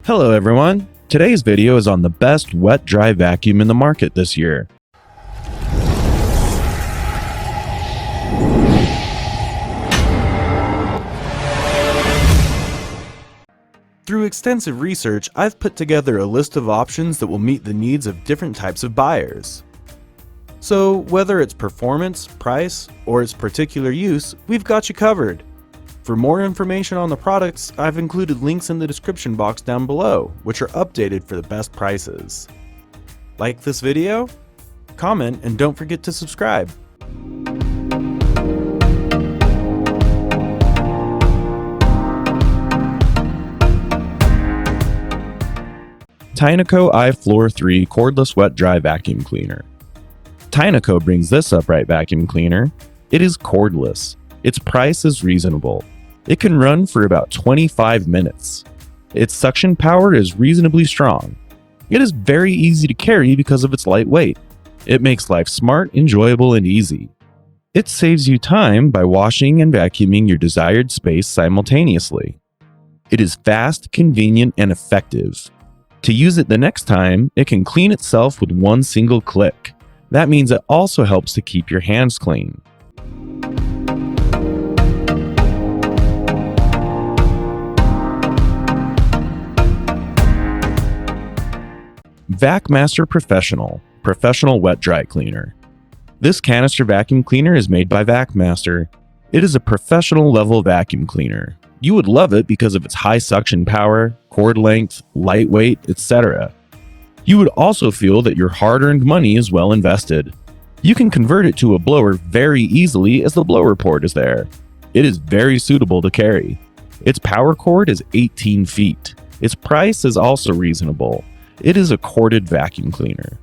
Hello everyone! Today's video is on the best wet-dry vacuum in the market this year. Through extensive research, I've put together a list of options that will meet the needs of different types of buyers. So whether it's performance, price, or its particular use, we've got you covered. For more information on the products, I've included links in the description box down below, which are updated for the best prices. Like this video? Comment and don't forget to subscribe. Tynaco iFloor 3 Cordless Wet Dry Vacuum Cleaner. Tynaco brings this upright vacuum cleaner. It is cordless. Its price is reasonable. It can run for about 25 minutes. Its suction power is reasonably strong. It is very easy to carry because of its light weight. It makes life smart, enjoyable, and easy. It saves you time by washing and vacuuming your desired space simultaneously. It is fast, convenient, and effective. To use it the next time, it can clean itself with one single click. That means it also helps to keep your hands clean. Vacmaster Professional Wet Dry Cleaner. This canister vacuum cleaner is made by Vacmaster. It is a professional level vacuum cleaner. You would love it because of its high suction power, cord length, lightweight, etc. You would also feel that your hard-earned money is well invested. You can convert it to a blower very easily as the blower port is there. It is very suitable to carry. Its power cord is 18 feet. Its price is also reasonable. It is a corded vacuum cleaner.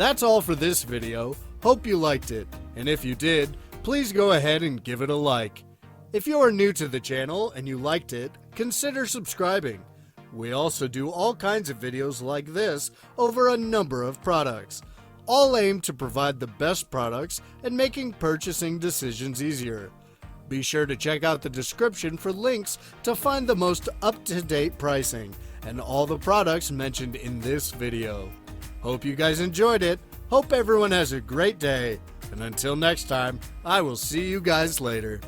That's all for this video. Hope you liked it, and if you did, please go ahead and give it a like. If you are new to the channel and you liked it, consider subscribing. We also do all kinds of videos like this over a number of products, all aimed to provide the best products and making purchasing decisions easier. Be sure to check out the description for links to find the most up-to-date pricing and all the products mentioned in this video. Hope you guys enjoyed it. Hope everyone has a great day. And until next time, I will see you guys later.